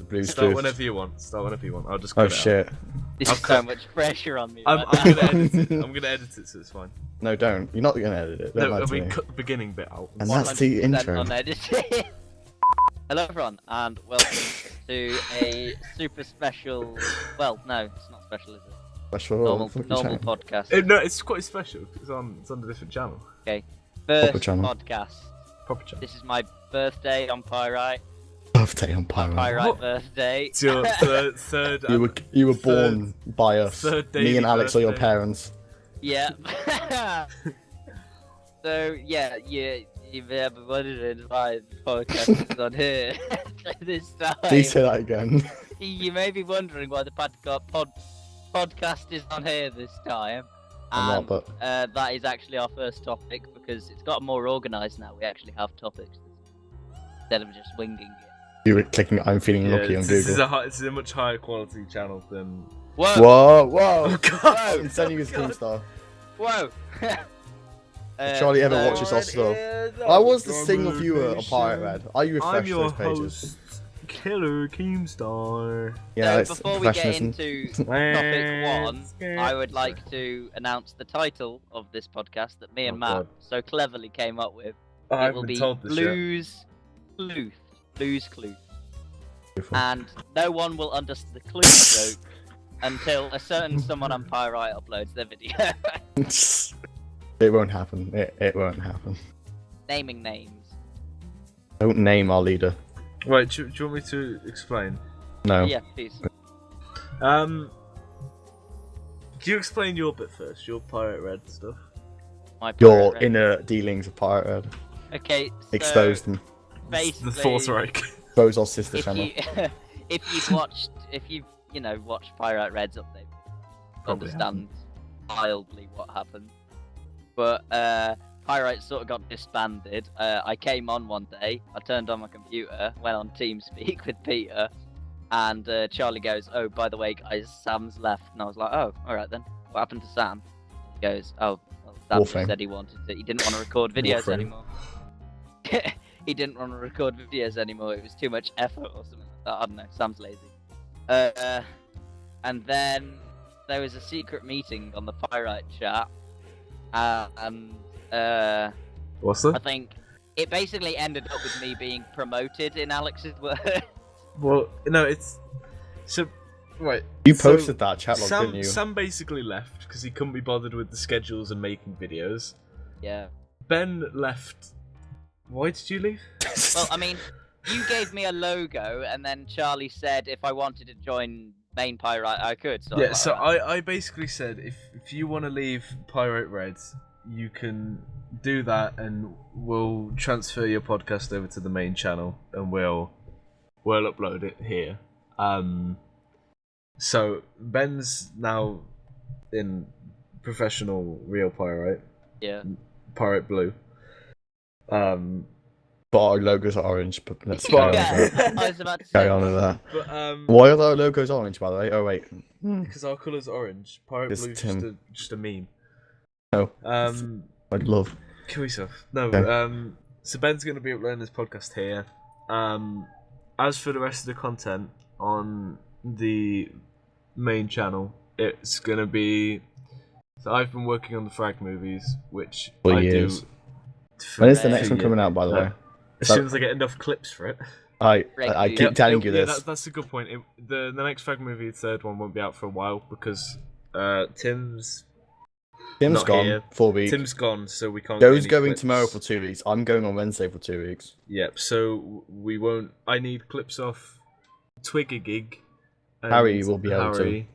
Blue's Start Clues. whenever you want. Start whenever you want. I'll just. Oh cut it out. shit. This is so much pressure on me. I'm right gonna now. edit it. I'm gonna edit it, so it's fine. No, don't. You're not gonna edit it. Don't No, lie to we me. cut the beginning bit out. And that's the 100% intro. unedited. Hello everyone, and welcome to a super special. Well, no, it's not special, is it? Special Normal channel. podcast. No, it's quite special. It's on a different channel. Okay, first Proper channel. podcast. Proper channel. This is my birthday on PYRITE. Birthday on Pyro. PYRITE What? birthday. It's your third. You were born by us. third Me daily and Alex are your birthday. parents. Yeah. So yeah, you've ever wondered why the podcast is on here this time. Please say that again. You may be wondering why the podcast is on here this time. I'm And not, but that is actually our first topic because it's got more organised now. We actually have topics instead of just winging it. you were clicking I'm feeling lucky on this Google. is a much higher quality channel than. Whoa! Whoa, whoa! Oh god! I'm sending you a God. screen star. Whoa! Charlie ever so- watches our stuff? I was the single viewer of Pirate Red. Are you I'm refreshed your those pages? host, Killer Keemstar. Yeah, So it's before we get professionalism. into topic one, I would like to announce the title of this podcast that me and Oh, Matt God. so cleverly came up with. I It haven't will been be told this yet. Blues Clues. Beautiful. And no one will understand the clue joke until a certain someone on PYRITE uploads their video. It won't happen. It won't happen. Naming names. Don't name our leader. Right, do you want me to explain? No. Yeah, please. Do you explain your bit first? Your Pirate Red stuff. My Your Pirate Red. inner dealings of Pirate Red. Okay, so Expose them. basically, The Fourth Reich. Expose our sister if channel. you if you've watched Pirate Red's update, Probably understand mildly what happened. But Pyrite sort of got disbanded. I came on one day, I turned on my computer, went on TeamSpeak with Peter, and Charlie goes, "Oh, by the way, guys, Sam's left." And I was like, "Oh, all right then. What happened to Sam?" He goes, "Oh, well, Sam just Warframe. said he didn't want to record videos Warframe. anymore." He didn't want to record videos anymore. It was too much effort or something like that. I don't know. Sam's lazy. And then there was a secret meeting on the Pyrite chat, and What's I that? think it basically ended up with me being promoted in Alex's words. Well, no, it's so. Right. You so posted that chat log, didn't you? Sam basically left because he couldn't be bothered with the schedules and making videos. Yeah. Ben left. Why did you leave? Well, I mean, you gave me a logo, and then Charlie said if I wanted to join main Pyrite, I could. So I Yeah, was so like, I basically said if you want to leave Pirate Red, you can do that, and we'll transfer your podcast over to the main channel, and we'll upload it here. So Ben's now in professional real Pirate, yeah. Pirate Blue. But our logos are orange. But let's Well, carry on with that. I was about to say. Carry on with that. But Why are our logos orange, by the way? Oh wait. because our colour's orange, Pirate It's Blue is Tim. just a meme. No. Um, I'd love. kill yourself. No. Okay. So Ben's going to be uploading this podcast here. As for the rest of the content on the main channel, it's going to be. So I've been working on the Frag movies, which For I years. do. When is the next for one coming out, by the way? As soon as I get enough clips for it. I Regularly. keep telling you Yeah, this. that's a good point. The next Frag movie, the third one, won't be out for a while because Tim's Tim's not gone here. 4 weeks. Tim's gone, so we can't. Joe's get any going clips. tomorrow for 2 weeks. I'm going on Wednesday for 2 weeks. Yep. So we won't. I need clips off Twigger Gig. and Harry will be able to. Harry.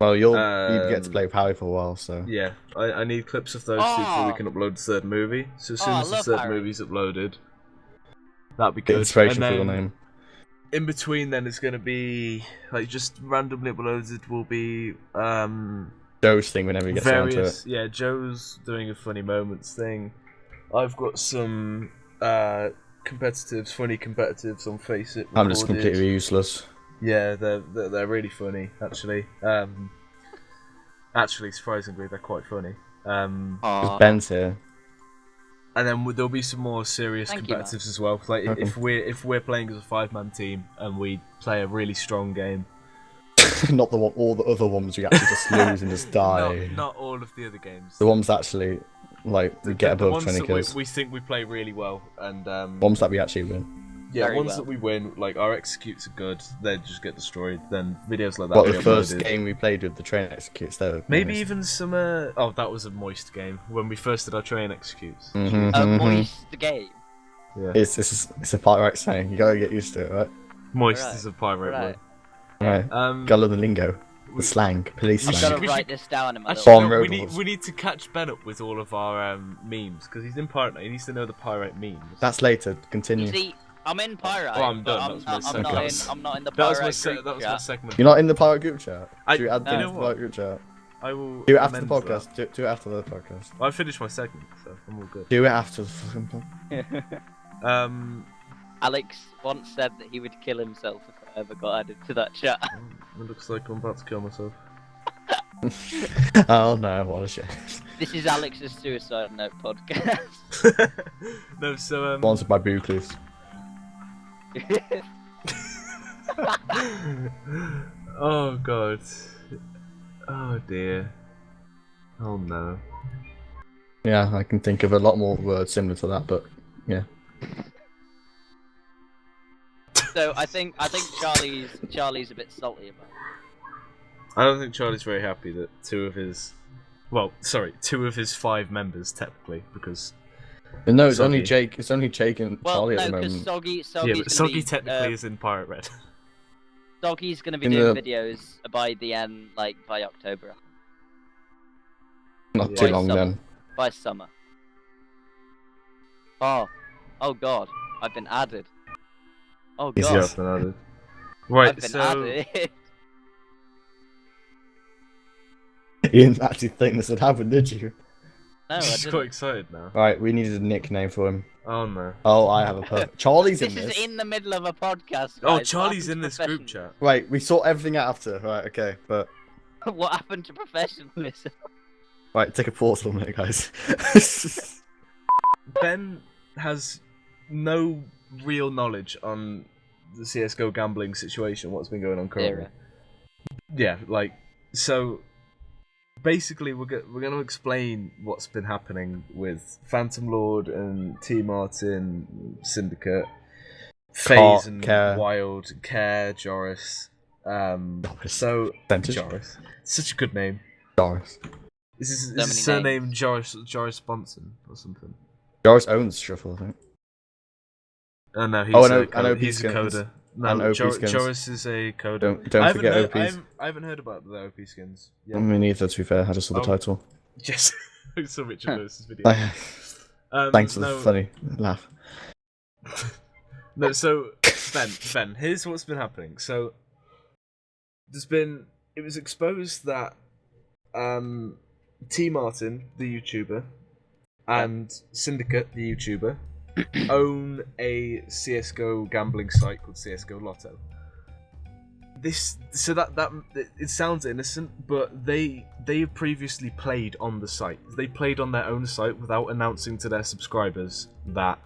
Well, you get to Um, play with Harry for a while, so. Yeah, I need clips of those two before we can upload the third movie. So as soon Oh, as the love third Harry. movie's uploaded, that'd be The good. inspiration And for your then name. in between, then it's gonna be like just randomly uploaded. Will be Joe's thing whenever he gets around to various. it. Yeah, Joe's doing a funny moments thing. I've got some competitives, funny competitives on Face It. I'm just recorded. completely useless. Yeah, they're really funny actually. Actually, surprisingly, they're quite funny. Aw. Because Ben's here. And then there'll be some more serious Thank you, competitives as well. Like Okay. if we're playing as a 5-man team and we play a really strong game. Not the one, all the other ones we actually just lose and just die. Not all of the other games. The ones that actually, like, we get the above ones 20 that kills. we think we play really well, and Ones that we actually win. yeah, Very ones well. that we win, like our executes are good, they just get destroyed. Then videos like that. But we the first uploaded. game we played with the train executes, though. Maybe even some. Oh, that was a moist game when we first did our train executes. Moist game. Yeah, It's a PYRITE saying. You gotta get used to it, right? moist Right. is a pirate Right. word. Right. Gotta learn the lingo, the slang, police we I've slang. got to we write should- this down in my Actually, little... Bomb no, road we walls. need to catch Ben up with all of our memes because he's in pirate. He needs to know the pirate memes. That's later. You Continue. see, I'm in Pyrite, Oh, I'm but done. That was my I'm not in. second. I'm not in the That was Pyrite my group that was my chat. segment. You're not in the PYRITE group chat. I- Should we add you them know to the what? PYRITE group chat? I will Do it after the amend that. podcast. Do it after the podcast. I finished my segment, so I'm all good. Do it after the fucking podcast. Alex once said that he would kill himself if I ever got added to that chat. It looks like I'm about to kill myself. Oh no, what a shit. This is Alex's suicide note podcast. No, so Sponsored by Bookless. oh god. Oh dear. Oh no. Yeah, I can think of a lot more words similar to that, but yeah. So I think Charlie's a bit salty about it. I don't think Charlie's very happy that two of his 5 members technically, because No, it's Soggy. only Jake. It's only Jake and Well, Charlie no, at the because moment. Soggy technically is in Pirate Red. Soggy's gonna be In doing the- videos by the end, like by October, Not Yeah. too By long summer. then. by summer. Oh God, I've been added. Oh Easy God, up. Been added. I've Right, been so added. You didn't actually think this would happen, did you? No, I she's quite didn't. excited now. Right, we needed a nickname for him. Oh no. Oh, I have a Charlie's This in is this. in the middle of a podcast. Oh, guys. Charlie's What in this happened group to chat. Right, we sort everything out after. Right, okay, but profession- What happened to professionalism? right, take a pause for a minute, guys. Ben has no real knowledge on the CS:GO gambling situation. What's been going on currently? Zero. Yeah, like so. Basically, we're going to explain what's been happening with Phantom Lord and T Martin Syndicate, FaZe and Care. Wild, Care, Joris. Joris. So Percentage. Joris, such a good name. Joris. Is many his surname names. Joris Bonson or something? Joris owns Shuffle, I think. Oh no, he's Oh, and a OP he's a skins. coder. And No, OP skins. Joris is a coder. Don't I forget haven't heard, OPs. I haven't heard about the OP skins. Yeah. Me neither, to be fair. I just saw the Oh. title. Yes, I saw Richard Lewis's video. Thanks for the no, funny laugh. No, so Ben, here's what's been happening. So it was exposed that T Martin, the YouTuber, and Syndicate, the YouTuber, own a CS:GO gambling site called CS:GO Lotto. That it sounds innocent, but they have previously played on the site. They played on their own site without announcing to their subscribers that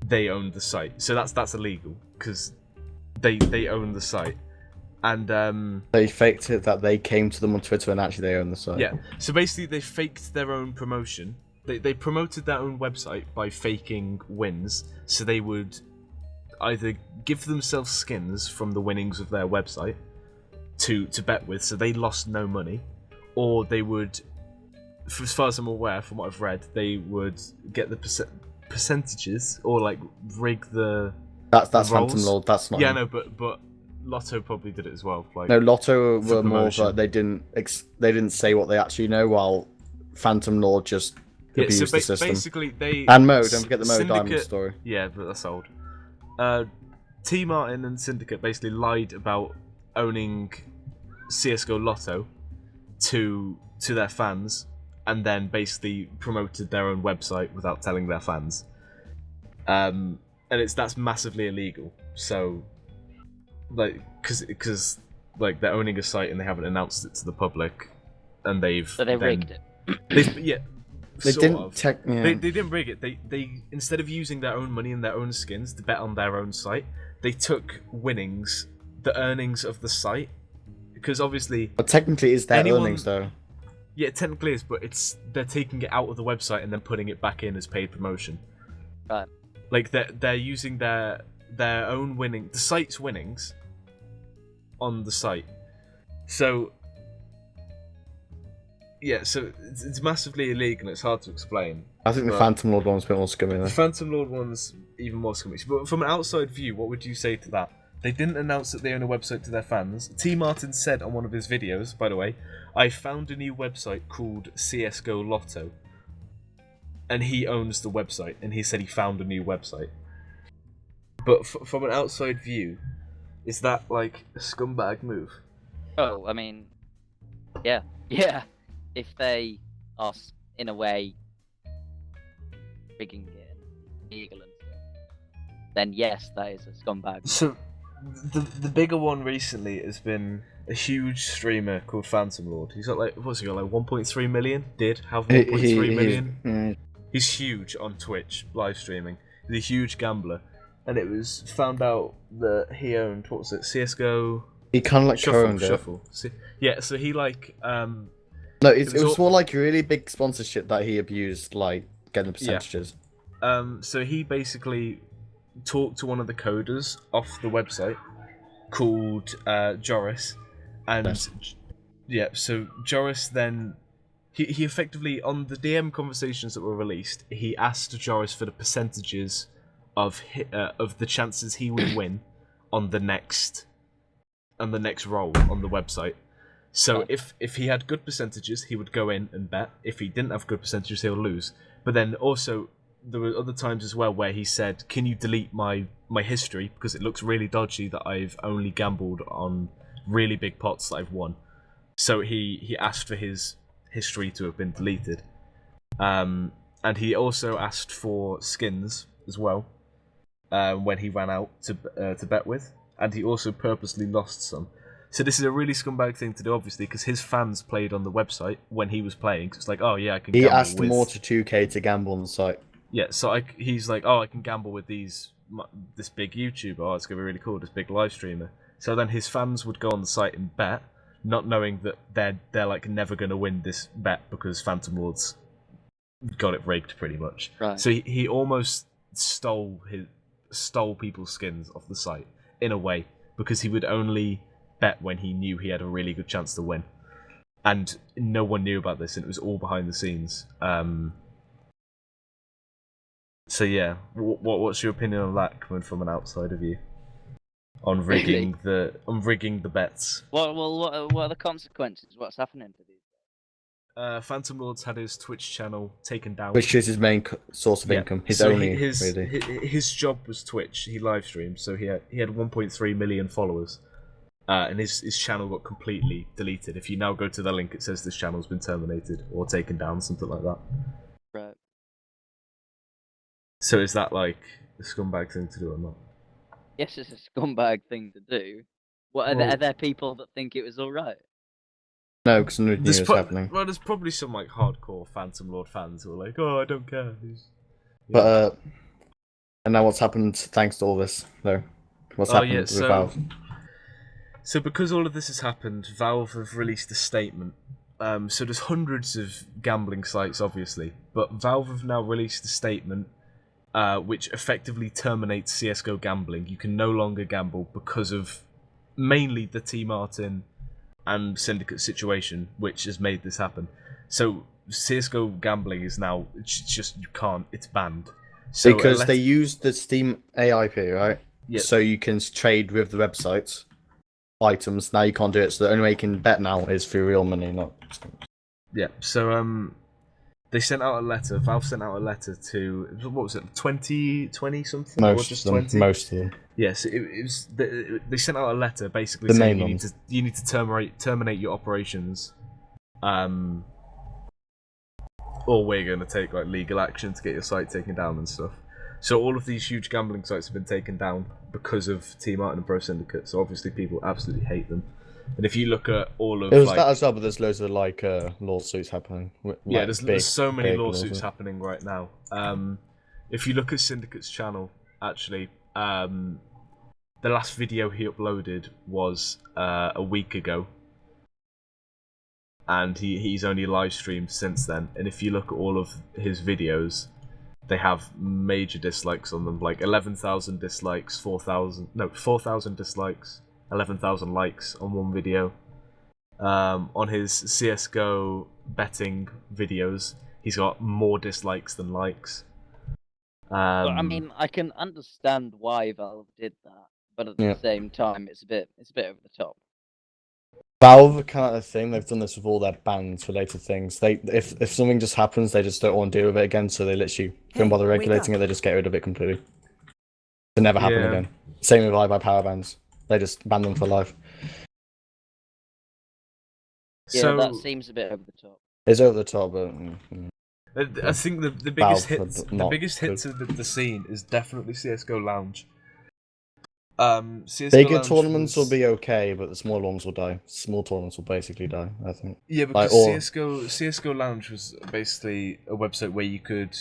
they owned the site. So that's illegal because they own the site. And They faked it that they came to them on Twitter and actually they own the site. yeah, so basically they faked their own promotion. They promoted their own website by faking wins, so they would either give themselves skins from the winnings of their website to bet with, so they lost no money, or they would, as far as I'm aware, from what I've read, they would get the percentages or like rig the. That's the Phantom rolls. Lord. That's not. Yeah, him. no, but Lotto probably did it as well. Like, No, Lotto for were more of promotion. like they didn't say what they actually know, while Phantom Lord just yeah, abused so the system. basically they And Mo, don't forget the Mo Diamond Syndicate- story. Yeah, but that's old. T Martin and Syndicate basically lied about owning CS:GO Lotto to their fans, and then basically promoted their own website without telling their fans. And that's massively illegal. So, like, because like they're owning a site and they haven't announced it to the public, and they've So they then- rigged it. Yeah, They sort didn't of. yeah. They didn't rig it. They instead of using their own money and their own skins to bet on their own site, they took winnings, the earnings of the site, because obviously. But technically, it's their earnings though. Yeah, it technically is, but they're taking it out of the website and then putting it back in as paid promotion. Right. Like they're using their own the site's winnings on the site. So yeah, so it's massively illegal. It's hard to explain. I think the Phantom Lord one's a bit more scummy. The Phantom Lord one's even more scummy. But from an outside view, what would you say to that? They didn't announce that they own a website to their fans. T. Martin said on one of his videos, by the way, I found a new website called CSGO Lotto. And he owns the website, and he said he found a new website. But from an outside view, is that like a scumbag move? Oh, I mean, yeah. If they are, in a way, rigging it illegal and stuff, then yes, that is a scumbag. So, the bigger one recently has been a huge streamer called Phantom Lord. He's got like 1.3 million? Did have 1.3 million? He's huge on Twitch, live streaming. He's a huge gambler. And it was found out that he owned, what was it, CSGO? He kind of like Shuffle. Yeah, so he like... No, it was more like a really big sponsorship that he abused, like getting the percentages. Yeah. So he basically talked to one of the coders off the website called Joris, and yeah, so Joris then he effectively on the DM conversations that were released, he asked Joris for the percentages of the chances he would win on the next roll on the website. So if he had good percentages, he would go in and bet. If he didn't have good percentages, he'll lose. But then also, there were other times as well where he said, can you delete my history? Because it looks really dodgy that I've only gambled on really big pots that I've won. So he asked for his history to have been deleted. And he also asked for skins as well when he ran out to bet with. And he also purposely lost some. So this is a really scumbag thing to do, obviously, because his fans played on the website when he was playing. So it's like, oh yeah, I can. He gamble asked with... more to 2K to gamble on the site. Yeah, so he's like, oh, I can gamble with this big YouTuber. Oh, it's gonna be really cool. This big live streamer. So then his fans would go on the site and bet, not knowing that they're like never gonna win this bet because Phantom Lord's got it rigged pretty much. Right. So he almost stole people's skins off the site in a way, because he would only bet when he knew he had a really good chance to win, and no one knew about this, and it was all behind the scenes. So yeah, what's your opinion on that coming from an outsider view on rigging the bets? What are the consequences? What's happening to these? Phantom Lord's had his Twitch channel taken down, Which is his main source of income. His job was Twitch. He live streamed, so he had 1.3 million followers. And his channel got completely deleted. If you now go to the link, it says this channel's been terminated or taken down, something like that. Right. So is that like a scumbag thing to do or not? Yes, it's a scumbag thing to do. Are there people that think it was alright? No, because nothing new is happening. Well, there's probably some like hardcore Phantom Lord fans who are like, oh, I don't care. But and now what's happened thanks to all this, though? What's happened with Valve? So because all of this has happened, Valve have released a statement. So there's hundreds of gambling sites, obviously, but Valve have now released a statement which effectively terminates CSGO gambling. You can no longer gamble because of mainly the T. Martin and Syndicate situation, which has made this happen. So CSGO gambling is now, you can't, it's banned. So because they use the Steam AIP, right? Yeah. So you can trade with the websites. Items. Now you can't do it, so the only way you can bet now is through real money, not. Yeah. So they sent out a letter. Valve sent out a letter to what was it? 20 something? Most of them. 20? Most of them. Yes, it was. They sent out a letter basically saying you need to terminate your operations, or we're going to take like legal action to get your site taken down and stuff. So all of these huge gambling sites have been taken down because of T. Martin and Pro Syndicate. So obviously people absolutely hate them. And if you look at all of It was like, that as well, but there's loads of lawsuits happening. yeah, Like, there's so many big lawsuits happening right now. If you look at Syndicate's channel, actually, the last video he uploaded was a week ago, and he's only live streamed since then. And if you look at all of his videos, they have major dislikes on them, like 11,000 dislikes, 4,000 dislikes, 11,000 likes on one video. On his CS:GO betting videos, he's got more dislikes than likes. But, I mean, I can understand why Valve did that, but at the same time, it's a bit over the top. Valve are kind of the thing. They've done this with all their bans related things. If something just happens, they just don't want to deal with it again. So they literally don't bother regulating it. They just get rid of it completely. To never happen again. Same with power bans. They just ban them for life. Yeah, so, that seems a bit over the top. It's over the top, but I think the biggest hit to the scene is definitely CS:GO Lounge. CS:GO bigger Lounge tournaments will be okay, but the smaller ones will die. Small tournaments will basically die, I think. Yeah, because CS:GO Lounge was basically a website where you could.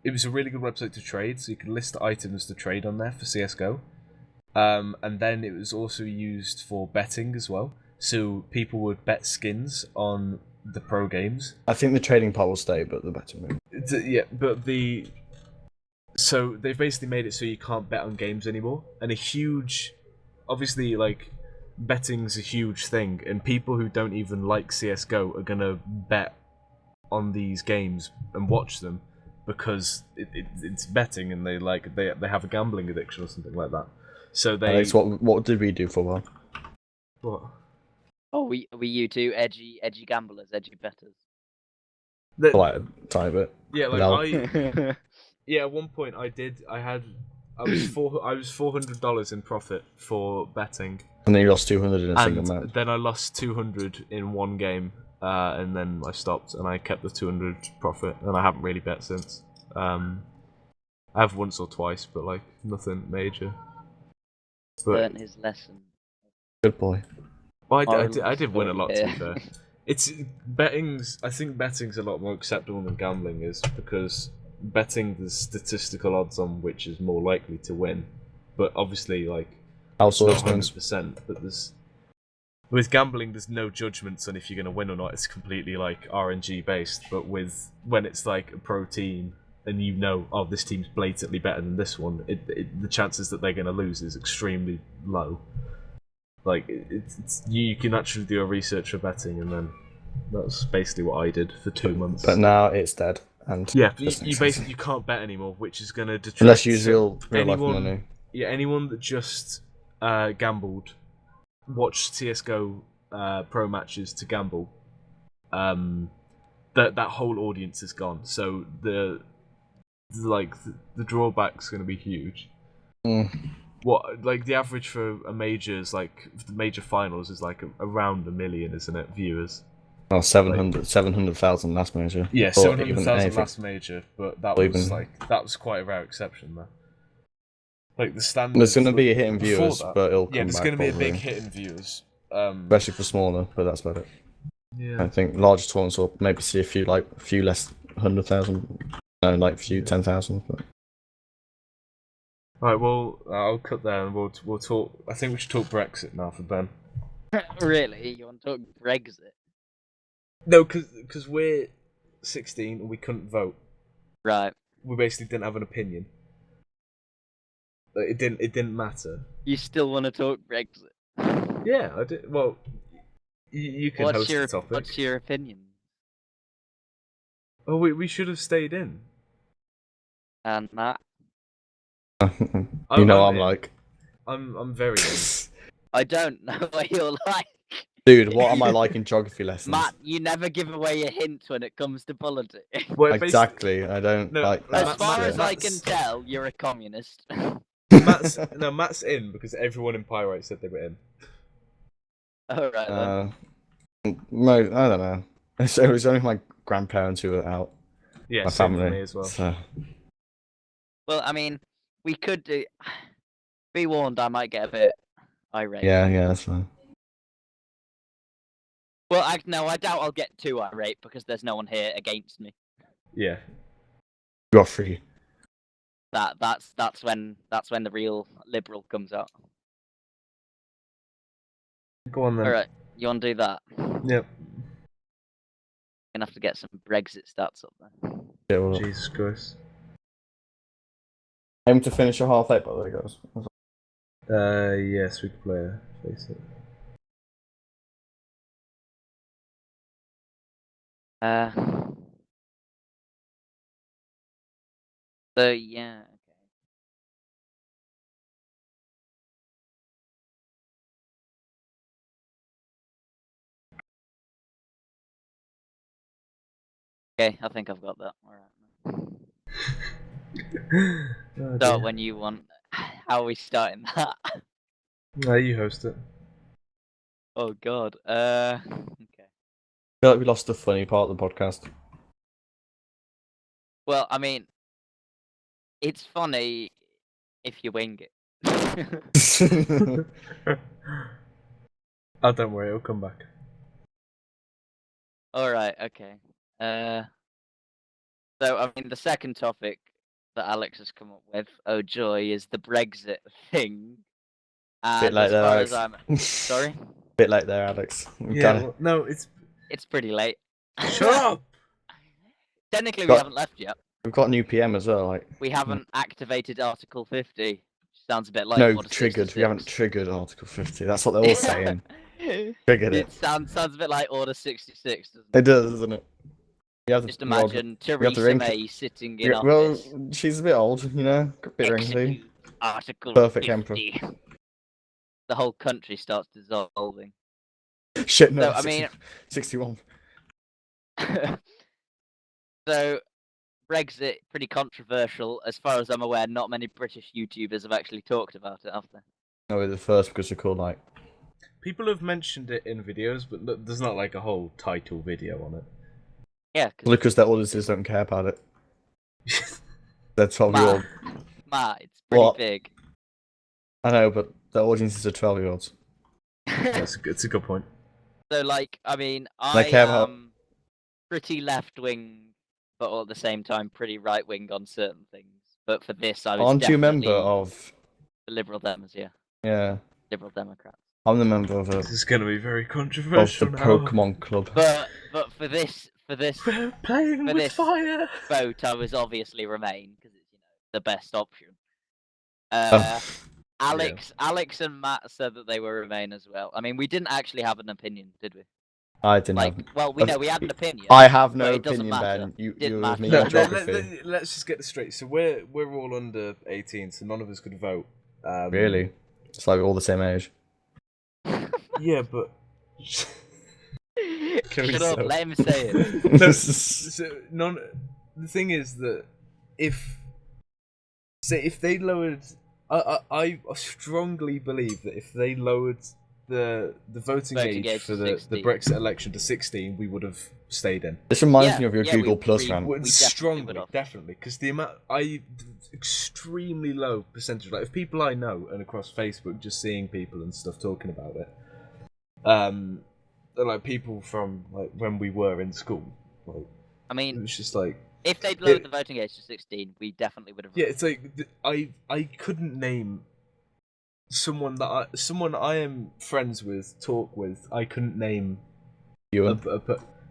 It was a really good website to trade, so you could list items to trade on there for CS:GO. And then it was also used for betting as well. So people would bet skins on the pro games. I think the trading part will stay, but the betting will. Yeah, but so they've basically made it so you can't bet on games anymore. And obviously, like, betting's a huge thing, and people who don't even like CS:GO are gonna bet on these games and watch them because it's betting, and they have a gambling addiction or something like that. So Alex, what did we do for a while? What? Oh, we you two edgy gamblers, edgy betters. Like a tiny bit. Yeah, like yeah, at one point I was $400 in profit for betting. And then you lost 200 in a single match. And then I lost 200 in one game, and then I stopped and I kept the 200 profit, and I haven't really bet since. I have once or twice, but like nothing major. Learned his lesson. Good boy. Well, I did win a lot, to be fair. I think betting's a lot more acceptable than gambling is, because betting there's statistical odds on which is more likely to win. But obviously, like, it's not 100%, but with gambling there's no judgments on if you're going to win or not. It's completely like RNG based. But when it's like a pro team and you know, oh, this team's blatantly better than this one, the chances that they're going to lose is extremely low. Like, you can actually do a research for betting, and then that's basically what I did for 2 months. But now it's dead. And yeah, you basically can't bet anymore, which is going to detract. Unless you use real life money. Yeah, anyone that just gambled, watched CS:GO pro matches to gamble, that whole audience is gone. So the drawback's going to be huge. What, like, the average for a major is like the major finals is like around 1 million, isn't it? Viewers. Oh, 700,000 last major. Yeah, 700,000 last major, but that was quite a rare exception there. Like the standard. There's going to be a hit in viewers, but it'll come back. There's going to be a big hit in viewers, especially for smaller. But that's about it. Yeah. I think larger tournaments will maybe see a few less 100,000. No, like a few 10,000. But... Right, well, I'll cut there and we'll talk. I think we should talk Brexit now for Ben. Really? You want to talk Brexit? No, because we're 16 and we couldn't vote. Right. We basically didn't have an opinion. It didn't matter. You still want to talk Brexit? Yeah, I did. Well, you can host the topic. What's your opinion? Oh, we should have stayed in. And Matt? You know what I'm like. I'm very in. I don't know what you're like. Dude, what am I like in geography lessons? Matt, you never give away a hint when it comes to politics. Well, exactly, I don't like that. As far as I can tell, you're a communist. Matt's in because everyone in PYRITE said they were in. Alright then. I don't know. So it was only my grandparents who were out. Yeah, my same family for me as well. So. Well, I mean, we could do... Be warned, I might get a bit irate. Yeah, that's fine. Well, no, I doubt I'll get too irate because there's no one here against me. Yeah. You are free. That's when the real liberal comes out. Go on then. All right, you want to do that? Yep. Gonna have to get some Brexit stats up there. Yeah, well, Jesus Christ. aim to finish a half 8, by the way, guys. Yes, we can play a face it. So yeah. Okay, I think I've got that. Alright. Oh, Start dear. when you want. How are we starting that? No, you host it. Oh god. Okay. I feel like we lost the funny part of the podcast. Well, I mean, it's funny if you wing it. Oh, don't worry, it'll come back. Alright, okay. So, I mean, the second topic that Alex has come up with, oh joy, is the Brexit thing. Bit And like as that, far Alex. as I'm... Sorry? Bit late there, Alex. We Yeah, kinda- well, no, it's... It's pretty late. Shut up! Technically, we Got- haven't left yet. We've got a new PM as well, like. We haven't activated Article 50. Sounds a bit like No, Order triggered. 66. We haven't triggered Article 50. That's what they're all saying. Triggered It it. sounds a bit like Order 66, doesn't It it? does, doesn't it? You have Just the old- imagine have the Theresa ring- May sitting in well, office. she's a bit old, you know? A bit wrinkly. Execute Article Perfect 50. The whole country starts dissolving. Shit, no. So, I mean- 61. So, Brexit, pretty controversial. As far as I'm aware, not many British YouTubers have actually talked about it, have they? No, we're the first because we're called, like. People have mentioned it in videos, but there's not like a whole title video on it. Yeah, Because their audiences don't care about it. They're 12-year-old. It's pretty What? big. I know, but their audiences are 12-year-olds. It's a good point. So, like, I mean, They I care about- am pretty left-wing, but all at the same time pretty right-wing on certain things. But for this, I was Aren't you a definitely member of. the Liberal Dems, yeah. Yeah. Liberal Democrats. I'm the member of, This is going to be very of the controversial now. Pokemon Club. But for this We're playing For with this- fire! vote, I was obviously Remain, because it's, the best option. Oh. Alex and Matt said that they were Remain as well. I mean, we didn't actually have an opinion, did we? I didn't Like, have. well, we know we had an opinion. I have no but it doesn't opinion, matter. Ben. You Didn't were with me matter. on No, geography. let's just get this straight. So we're all under 18, so none of us could vote. Really? It's like we're all the same age. Yeah, but... Shut up, let him say it. No, so the thing is that if they lowered, I strongly believe that if they lowered the voting age age for to the 16. Brexit election to 16, we would have stayed in. This reminds Yeah, me of your yeah, Google we- Plus we- rant. Would definitely strongly, would have. definitely, because the amount extremely low percentage. Like if people I know and across Facebook, just seeing people and stuff talking about it, they're like people from like when we were in school. Like I it mean, was just like. if they'd lowered the voting age to 16, we definitely would have. Yeah, it's like I couldn't name someone I am friends with, talk with. I couldn't name Ewan.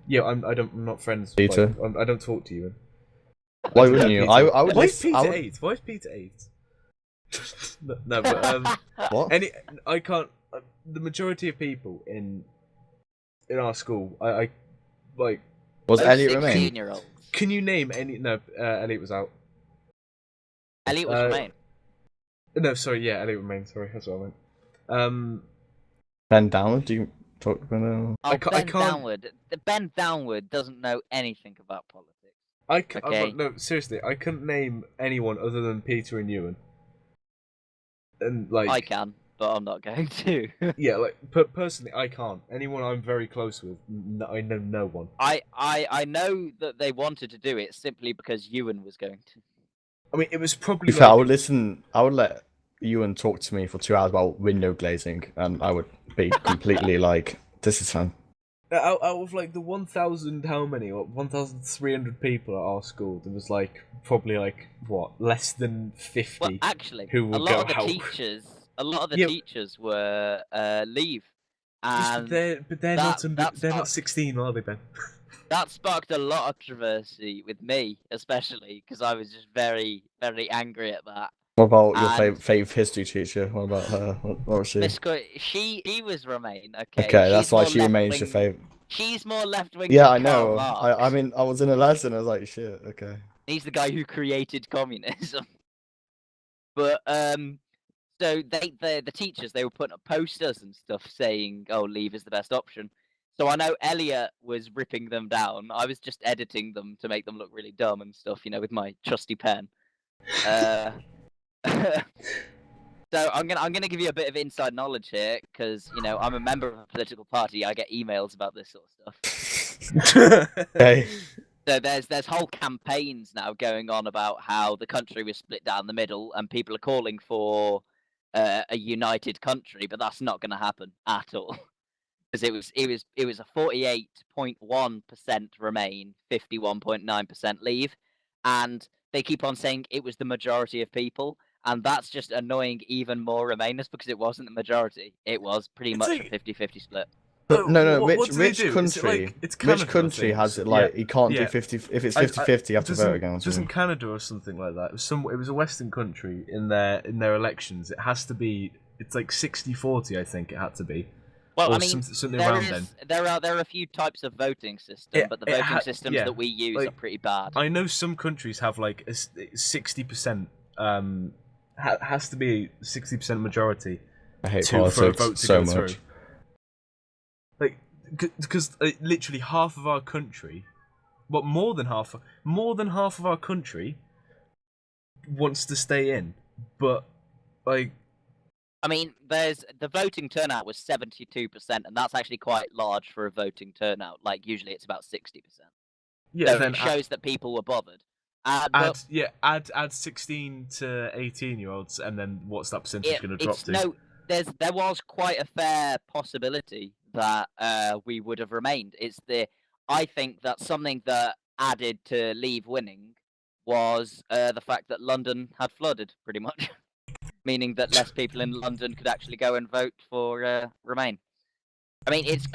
yeah, I'm not friends. Peter? I don't talk to you. Why wouldn't you? Peter. I would Why is listen. Peter 8? Why is Peter 8? no, but What? I can't. The majority of people in our school, I like. Was Elliot Remain? 16-year-olds. Can you name any? No, Elliot was out. Elliot was Remain. No, sorry, yeah, Elliot remained. Sorry, that's what I meant. Ben Downward? Do you talk about it? Oh, I Ben can't- Downward. The Ben Downward doesn't know anything about politics. Okay. No, seriously, I couldn't name anyone other than Peter and Ewan. And like, I can, but I'm not going to. yeah, like personally, I can't. Anyone I'm very close with, I know no one. I know that they wanted to do it simply because Ewan was going to. I mean, it was To probably. be fair, I Like, would listen. I would let Ewan talk to me for 2 hours about window glazing, and I would be completely like, "This is fun." Out of like the 1,000, how many? What, 1,300 people at our school, there was like probably like what, less than Well, 50 actually, who a would lot go of the help. Yeah, teachers were leave, yes, but and they're that not under, that they're not sparked 16, are they, Ben? that sparked a lot of controversy with me, especially because I was just very very angry at that. What about your And favorite history teacher? What about her? What was she? Miss she was Remain. Okay, Okay, that's she's why more she left remains your wing. favorite. She's more left wing Yeah, than I Karl know. I Marx. mean, I was in a lesson. I was like, shit. Okay. He's the guy who created communism. But so the teachers, they were putting up posters and stuff saying, "Oh, leave is the best option." So I know Elliot was ripping them down. I was just editing them to make them look really dumb and stuff, with my trusty pen. Uh, so I'm gonna give you a bit of inside knowledge here, because I'm a member of a political party. I get emails about this sort of stuff. Okay. So there's whole campaigns now going on about how the country was split down the middle, and people are calling for a united country, but that's not going to happen at all, because it was a 48.1% Remain, 51.9% Leave, and they keep on saying it was the majority of people, and that's just annoying even more Remainers, because it wasn't the majority. It was pretty It's much a like, 50-50 split. But no. what do they Which do? Is it country? like, it's Canada, Which country has it like you can't do 50? If it's 50-50, you have to vote again. Or Doesn't something. Canada or something like that? It was a Western country in their elections. It has to be. It's like 60-40, I think it had to be. Well, Or I mean, something around then. there are a few types of voting system, but the voting systems yeah, that we use like, are pretty bad. I know some countries have like a 60%. Has to be 60% majority I hate for a politics vote to so go through. much. Like, because literally half of our country, more than half of our country wants to stay in, but like, I mean, the voting turnout was 72%, and that's actually quite large for a voting turnout. Like usually it's about 60%. yeah, So then it shows that people were bothered. But add 16 to 18-year-olds, and then what's that percentage going to drop to? No, there was quite a fair possibility that we would have remained. I think that something that added to Leave winning was the fact that London had flooded, pretty much, meaning that less people in London could actually go and vote for Remain. I mean, it's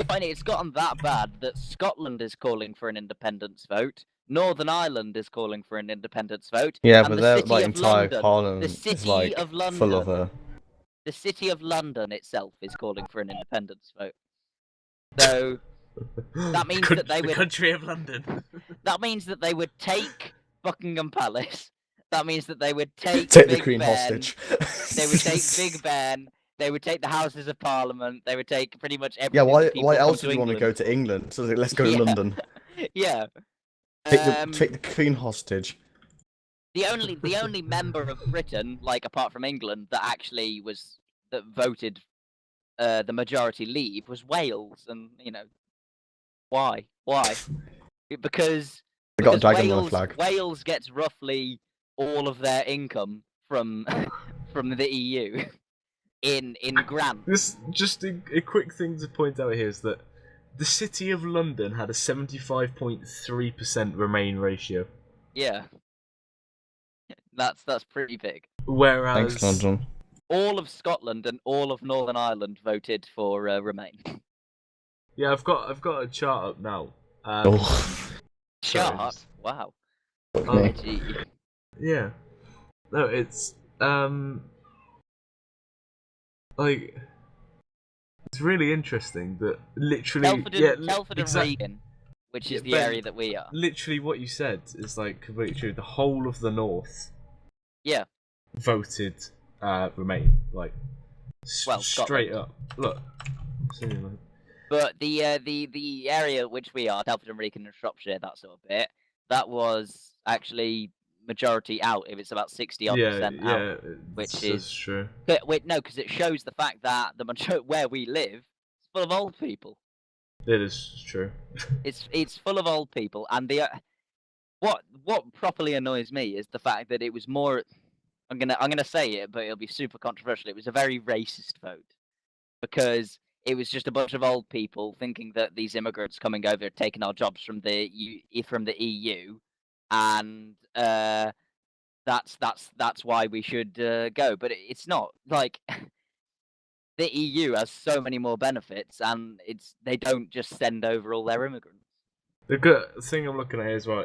gotten that bad that Scotland is calling for an independence vote. Northern Ireland is calling for an independence vote. Yeah, and but the their city like of entire London, parliament the is city like of London, full of her. the city of London itself is calling for an independence vote. So that means that they the would. country of London. That means that they would take Buckingham Palace. That means that they would take Take Big the Queen Ben. hostage. They would take Big Ben. They would take the Houses of Parliament. They would take pretty much everything. Yeah, why? that people Why come else to would you want to England go to for. England? So let's go to Yeah. London. Yeah. Take the Queen hostage. The only member of Britain, like apart from England, that voted the majority Leave was Wales, and why? Because They got a dragon on the flag. Wales gets roughly all of their income from from the EU in grants. This just a quick thing to point out here is that the city of London had a 75.3% Remain ratio. Yeah, that's pretty big. Whereas Thanks, London. All of Scotland and all of Northern Ireland voted for Remain. yeah, I've got a chart up now. Oh, Chart? Wow. fuck Um, me. Gee. Yeah. No, it's like, it's really interesting that literally Telford and Reading, which is the Ben, area that we are. literally what you said is like completely true. The whole of the north Yeah. voted Remain, like straight Scotland. up. Look. See, like, But the area which we are, Telford and Wrekin and Shropshire, that sort of bit, that was actually majority out. If it's about 60% out, which is true. Wait, no, because it shows the fact that where we live is full of old people. It is true. It's full of old people, and what properly annoys me is the fact that it was more. I'm gonna say it, but it'll be super controversial. It was a very racist vote, because it was just a bunch of old people thinking that these immigrants coming over had taken our jobs from the EU, and that's why we should go. But it's not like the EU has so many more benefits, and they don't just send over all their immigrants. The good thing I'm looking at here as well,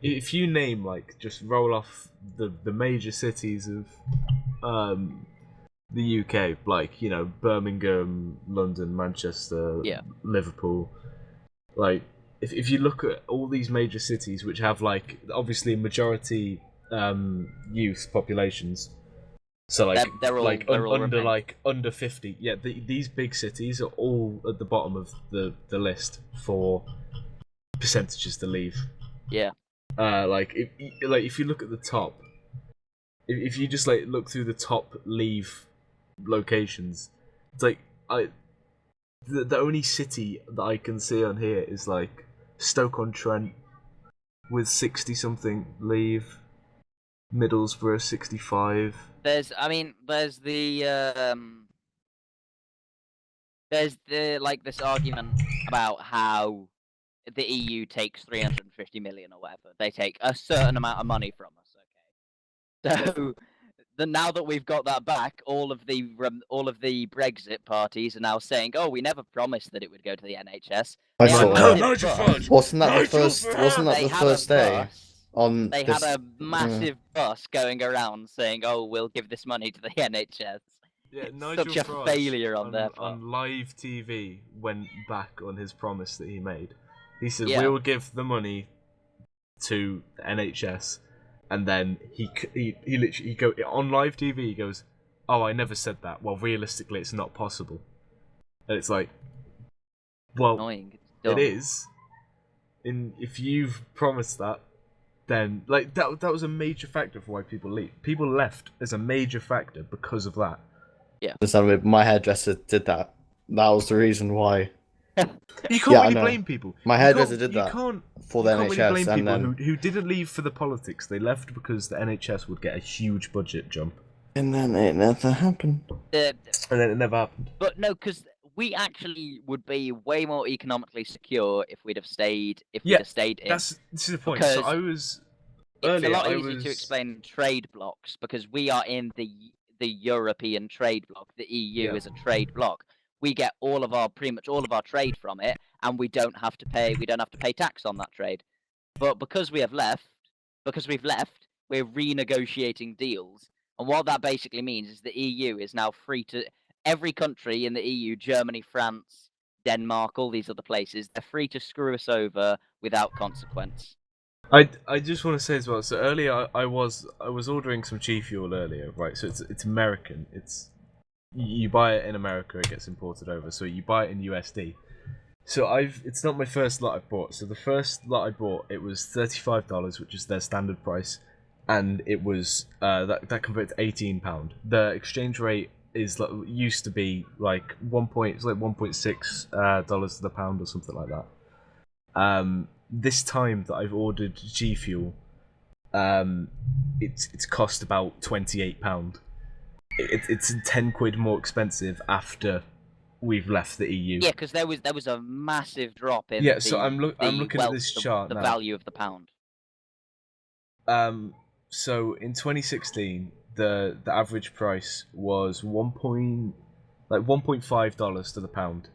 if you name just roll off the major cities of the UK, Birmingham, London, Manchester, Yeah. Liverpool, if you look at all these major cities which have obviously majority youth populations, so They're all remain. under 50, yeah, these big cities are all at the bottom of the list for percentages to leave. Yeah. If you look at the top, if you just look through the top leave locations, it's the only city that I can see on here is Stoke-on-Trent with 60 something leave, Middlesbrough 65. There's this argument about how the EU takes 350 million or whatever. They take a certain amount of money from us, okay? So now that we've got that back, all of the Brexit parties are now saying, "Oh, we never promised that it would go to the NHS." I They had saw a that. massive bus. Wasn't that the Nigel first? Farage! Wasn't that They the had a first day bus. on They this? had a massive bus going around saying, "Oh, we'll give this money to the NHS." Yeah, It's Nigel such a Farage failure on their part. on live TV went back on his promise that he made. He said, Yeah. "We will give the money to the NHS," and then he literally go on live TV. He goes, "Oh, I never said that. Well, realistically, it's not possible." And it's well, Annoying. It's it dumb. is. If you've promised that, then that was a major factor for why people leave. People left as a major factor because of that. Understand, my hairdresser did that. That was the reason why. You can't Yeah, I really know. blame people. My You hairdresser can't- did you that can't- for you the can't really blame NHS, and people then who didn't leave for the politics. They left because the NHS would get a huge budget jump, it never happened. and then it never happened. But no, because we actually would be way more economically secure if we'd have stayed. If we'd Yeah, have stayed in. This is the point. So Because I was It's earlier. a lot I easier was to explain trade blocks because we are in the European trade bloc. The EU Yeah. is a trade bloc. We get pretty much all of our trade from it, and we don't have to pay tax on that trade. But because we've left, we're renegotiating deals, and what that basically means is the EU is now free to every country in the EU, Germany, France, Denmark, all these other places. They're free to screw us over without consequence. I just want to say as well. So earlier I was ordering some G Fuel earlier, right? So it's American. You buy it in America, it gets imported over. So you buy it in USD. So it's not my first lot I've bought. So the first lot I bought, it was $35, which is their standard price, and it was that converted to £18. The exchange rate used to be it's like $1.6 to the pound or something like that. This time that I've ordered G Fuel, it's cost about £28. It's £10 more expensive after we've left the EU. Yeah, because there was a massive drop in So I'm looking at this chart the now. value of the pound. So in 2016, the average price was $1.5 to the pound.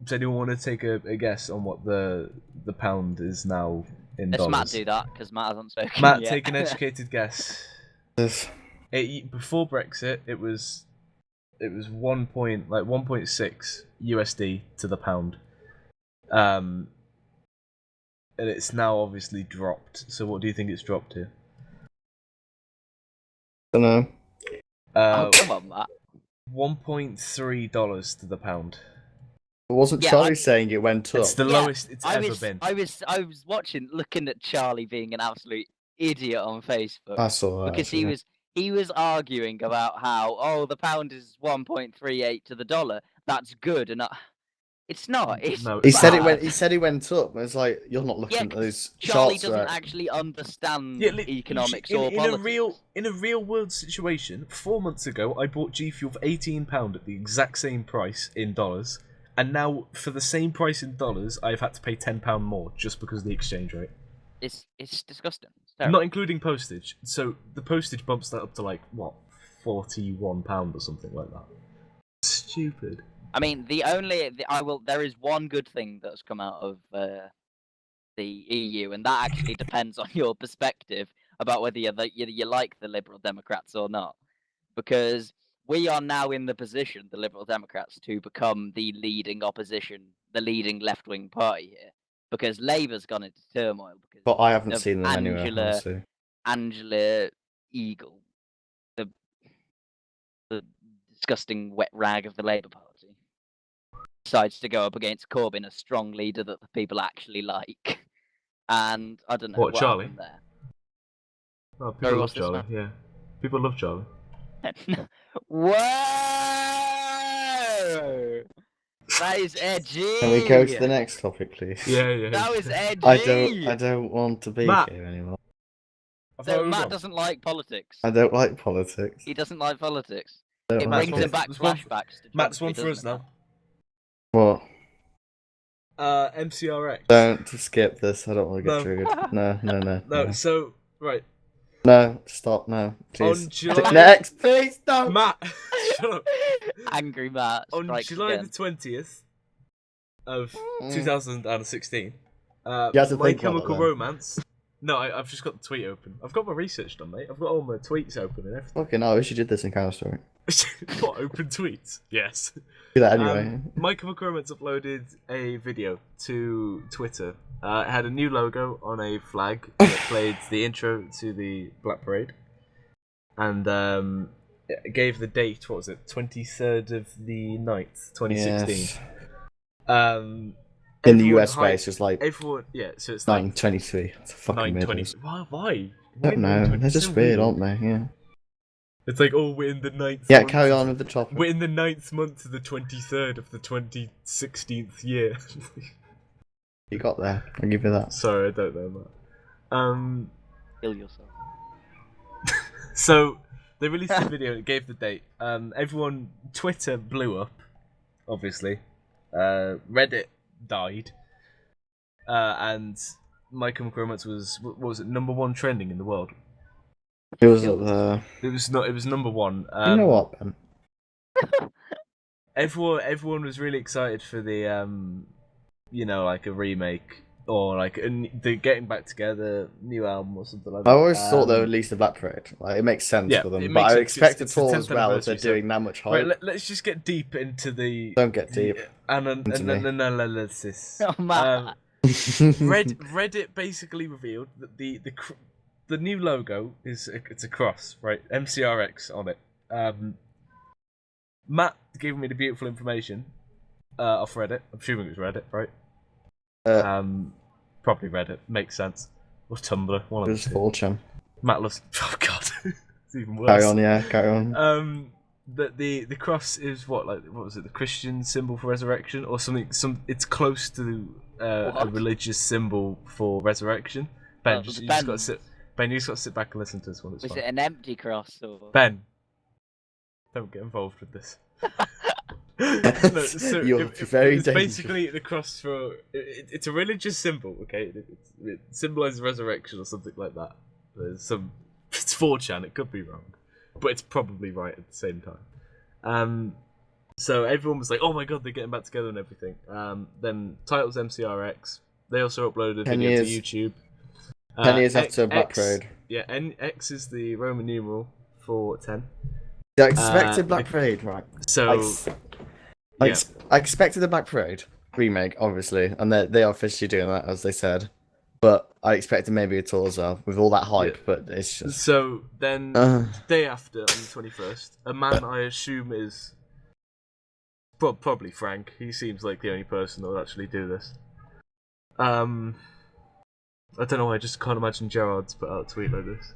Does anyone want to take a guess on what the pound is now in Let's dollars? Matt do that because Matt hasn't spoken Matt, yet. take an educated guess. Before Brexit, it was 1.6 USD to the pound, and it's now obviously dropped. So what do you think it's dropped to? Don't know. Oh, come on, Matt. $1.3 to the pound. Wasn't Yeah, Charlie saying it went up? It's the Yeah, lowest it's ever been. I was looking at Charlie being an absolute idiot on Facebook I saw that. because actually. he was arguing about how the pound is 1.38 to the dollar. That's good, and It's not. It's No, He it's said bad. it went. He said he went up. It's like you're not looking at 'cause those Charlie charts, doesn't right? actually understand Yeah, economics in, or in politics. in a real world situation, 4 months ago, I bought G Fuel for £18 at the exact same price in dollars, and now for the same price in dollars, I've had to pay £10 more just because of the exchange rate. It's disgusting. It's Not terrible. including postage. So the postage bumps that up to like what, £41 or something like that. Stupid. I mean, there is one good thing that's come out of the EU, and that actually depends on your perspective about whether you like the Liberal Democrats or not. Because we are now in the position, the Liberal Democrats, to become the leading opposition, the leading left-wing party here. Because Labour's gone into turmoil because But I haven't of seen them anywhere. Honestly, Angela Eagle, the disgusting wet rag of the Labour Party, decides to go up against Corbyn, a strong leader that the people actually like. And I don't know What, Charlie? happened there. Oh, people Sorry, love what's this, Charlie. Yeah, people love Charlie. Whoa! That is edgy. can we go to the next topic, please? Yeah. That was edgy. I don't want to be Matt. here anymore. I thought So we were Matt wrong. doesn't like politics. I don't like politics. He doesn't like politics. I don't It like brings him it. back There's one- flashbacks to Matt's geography, one for us doesn't it, now. What? MCRX. Don't skip this. I don't want to get No. triggered. No. No, so right. No, stop now. Please. On July- Next, please don't. Matt, shut up. Angry Matt On strikes July again. the 20th of Mm. 2016, You have to My think about that Chemical then. Romance. No, I've just got the tweet open. I've got my research done, mate. I've got all my tweets open and everything. Fucking hell, I wish you did this in Counter Strike. What, open tweets? Yes. Do that anyway. My Chemical Romance uploaded a video to Twitter. It had a new logo on a flag that played the intro to the Black Parade. And it gave the date, what was it, 23rd of the 9th, 2016. Yes. In In the US space, it's like Everyone, yeah, so it's like 9:23. It's a fucking 9:20. middle. Why? I don't know. They're just weird, aren't they? Yeah. It's like, oh, we're in the 9th Yeah, month. carry on with the topic. We're in the 9th month of the 23rd of the 2016th year. You got there. I'll give you that. Sorry, I don't know that. Kill yourself. So they released the video and it gave the date. Everyone, Twitter blew up, obviously. Reddit died. And My Chemical Romance was, what was it, #1 trending in the world. It was up there. It was not. It was #1. You know what, Ben? Everyone was really excited for the like a remake or like the getting back together new album or something like that. I always thought they would release the Black Parade. Like, it makes sense Yeah, for it them, makes but I sense. expect It's it the all 10th as well if they're anniversary, so- doing that much hype. Right, let's just get deep into the Don't get deep. analysis. Oh, Matt. Reddit basically revealed that the new logo it's a cross, right? MCRX on it. Matt gave me the beautiful information off Reddit. I'm assuming it was Reddit, right? Probably Reddit. Makes sense. Or Tumblr. One of It was the two. 4chan. Matt loves. Oh God, it's even worse. Carry on, yeah, carry on. The cross is what was it? The Christian symbol for resurrection or something? It's close to a What? religious symbol for resurrection. Ben, Oh, you just Ben. got to sit. Ben, you just got to sit back and listen to this one. It's Was fine. it an empty cross or? Ben, don't get involved with this. No, so You're very it's dangerous. basically the cross for it's a religious symbol, okay? It symbolizes resurrection or something like that. There's some it's 4chan, it could be wrong, but it's probably right at the same time. So everyone was like, "Oh my god, they're getting back together and everything." Then titles MCRX. They also uploaded a 10 video years. to YouTube. 10 years after Black X- Parade. Yeah, X is the Roman numeral for 10. I expected Uh, Black Parade, right? So yeah. I expected the Black Parade remake, obviously, and they are officially doing that, as they said. But I expected maybe a tour as well, with all that hype, Yeah. but it's just... So then, Uh, day after, on the 21st, a man I assume is probably Frank. He seems like the only person that would actually do this. I don't know why, I just can't imagine Gerard's put out a tweet like this.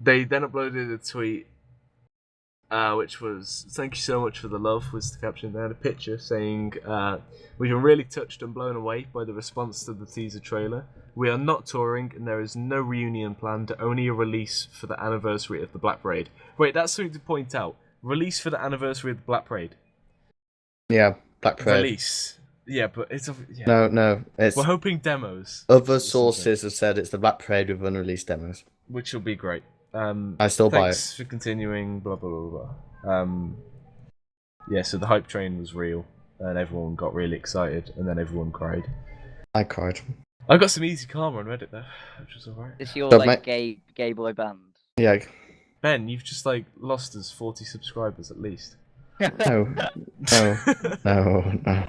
They then uploaded a tweet which was "Thank you so much for the love" was the caption. They had a picture saying, "We've been really touched and blown away by the response to the teaser trailer. We are not touring, and there is no reunion planned. Only a release for the anniversary of the Black Parade." Wait, that's something to point out. Release for the anniversary of the Black Parade. Yeah, Black Parade. Release. Yeah, but it's No, it's we're hoping demos. other sources have said it's the Black Parade with unreleased demos. Which will be great. I still buy it. Thanks for continuing. Blah blah blah blah. Yeah, so the hype train was real, and everyone got really excited, and then everyone cried. I cried. I got some easy karma on Reddit though, which was alright. Is your So, like mate- gay boy band? Yeah. Ben, you've just like lost us 40 subscribers at least. No. No. No.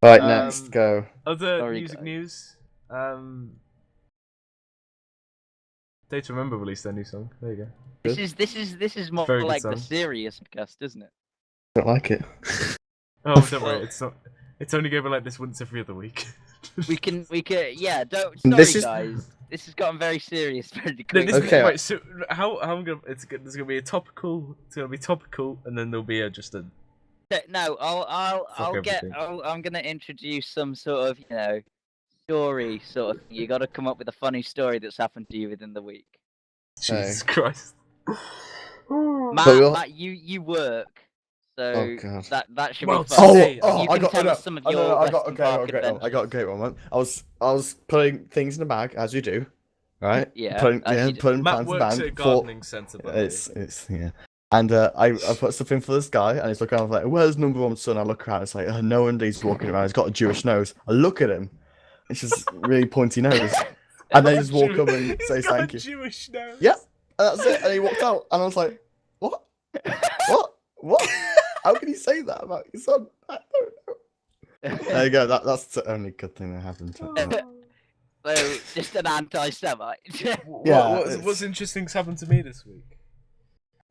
Right, next, go. Other Sorry, music guys. news. Data Remember released their new song. There you go. This is more Very good like the song. serious podcast, isn't it? Don't like it. Oh, don't worry, it's not. It's only going like this once every other week. We can yeah. Don't sorry This is- guys. This has gotten very serious very No, quickly. this, Okay. Right, so how I'm gonna? There's gonna be a topical. It's gonna be topical, and then there'll be just a. No, I'll everything. I'm gonna introduce some sort of story sort of thing. You got to come up with a funny story that's happened to you within the week. Jesus Christ. Matt, you work, so Oh, God. that should Well, be fun. today- You I can got. tell no, us some of oh, no, your no, I got Western Park a great one. I adventures. got a great one. I was putting things in the bag as you do, right? Yeah, Putting as you do. putting Matt plans in the works at a bag. gardening centre, by the way. It's yeah. And I put stuff in for this guy, and he's looking around like, "Where's number one son?" I look around, it's like, no wonder he's walking around. He's got a Jewish nose. I look at him, it's just really pointy nose, and then he just walk up and say He's got thank a you. Jewish nose. Yeah, and that's it. And he walked out, and I was like, "What? What? How can you say that about your son?" I don't know. There you go. That's the only good thing that happened. So just an anti-Semite. Yeah, What's interesting's happened to me this week?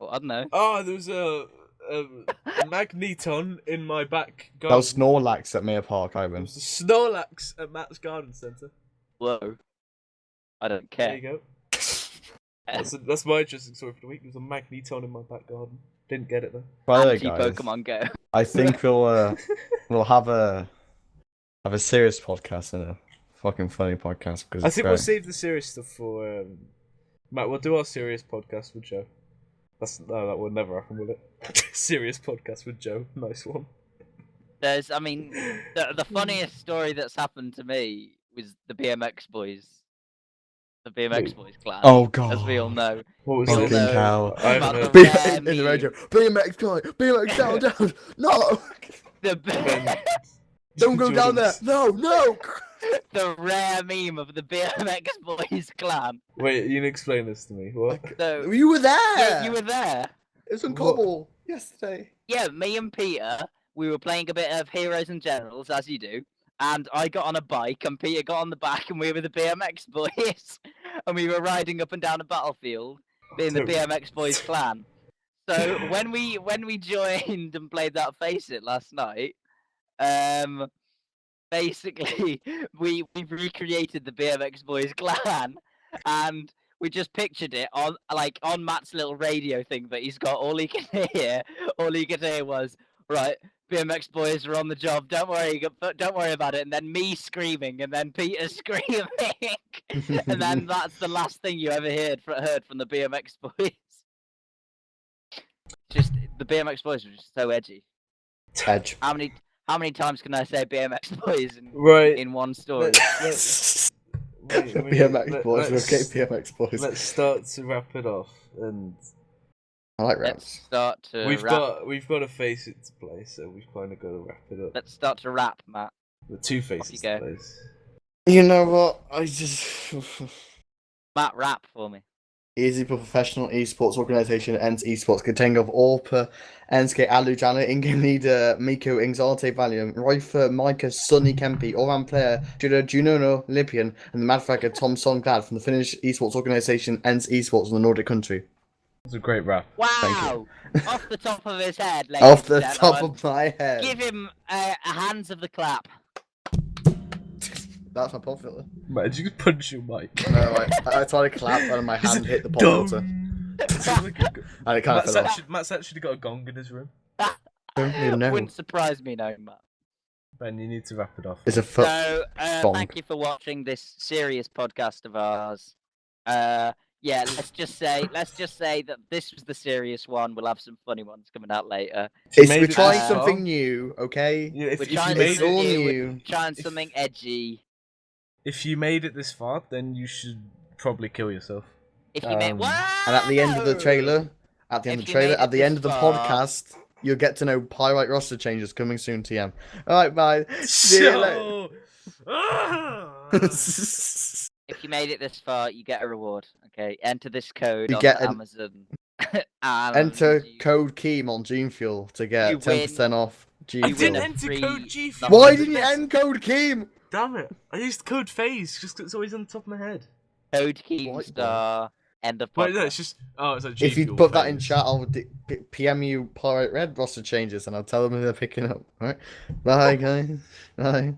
Well, I don't know. Oh, there was a magneton in my back That garden. was Snorlax at Mayor Park, There Ivan. was a Snorlax at Matt's garden centre. Whoa. I don't There you care. go. That's my interesting story for the week. There was a magneton in my back garden. Didn't get it though. By the way, guys, Anti-Pokemon Go. I think we'll have a serious podcast and a fucking funny podcast because I think we'll save the serious stuff for Matt. We'll do our serious podcast with Joe. That will never happen, will it? Serious podcast with Joe. Nice one. The funniest story that's happened to me was the BMX boys. The BMX boys clan. Oh god. As we all know. What was Fucking this? hell. I haven't About heard. the in the meme. radio. BMX guy. BMX down. No. The, Don't go down there. No. the rare meme of the BMX boys clan. Wait, you can explain this to me. What? So, You were there. yeah, you were there. It was on What? Cobble yesterday. Yeah, me and Peter, we were playing a bit of Heroes and Generals, as you do. And I got on a bike, and Peter got on the back, and we were the BMX boys. And we were riding up and down a battlefield, being the BMX boys clan. So when we joined and played that Face It last night, basically we recreated the BMX boys clan, and we just pictured it on Matt's little radio thing that he's got. All he could hear was, right, BMX boys are on the job. Don't worry about it. And then me screaming, and then Peter screaming, and then that's the last thing you ever heard from the BMX boys. Just the BMX boys were just so edgy. Edge. How many times can I say BMX boys Right. in one story? BMX boys. We'll get BMX boys. Let's start to wrap it off, and I like Let's raps. start to we've got to face it to play, so we've kind of got to wrap it up. Let's start to rap, Matt. The two faces you to go. play. You know what? I just. Matt, rap for me. Easy professional esports organization ends esports containing of Orpa, Enske, Alujana, in-game leader Miko, Exalte, Valiant, Roifer, Micah, Sunny, Kempi, Oran player, Junono, Lipian, and the Madfragger Tom Songlad from the Finnish esports organization ends esports in the Nordic country. It's a great rap. Wow! Off the top of his head, ladies Off the and top gentlemen. of my head. Give him a hands of the clap. That's my pop filter. Man, did you just punch your mic? No, I tried to clap and my hand hit the pop filter. Sounds like a- And it kind of fell off. Matt's actually got a gong in his room. Don't even know. Wouldn't surprise me, no, Matt. Ben, you need to wrap it off. It's a foot. So, Bonk. thank you for watching this serious podcast of ours. Yeah, let's just say that this was the serious one. We'll have some funny ones coming out later. We're trying something new, okay? Yeah, if We're you trying made It's all something new. Trying something edgy. If you made it this far, then you should probably kill yourself. If you made And at the end of the trailer, at the end of the podcast, you'll get to know Pyrite roster changes coming soon, TM. Alright, bye. See you later. If you made it this far, you get a reward. Okay, enter this code You on get Amazon. And Enter you- code KEEM on Gene Fuel to You get 10% off Gene I You Fuel. win didn't a enter free code G. novel. Why didn't you end code KEEM? Damn it! I used code phase just 'cause it's always on the top of my head. Code White boy. Keemstar. End of Wait, no, podcast. it's just it's like G If you Fuel put that in phase. chat, I'll PM you Pyrite Red roster changes and I'll tell them who they're picking up. Alright? Bye, guys. Bye.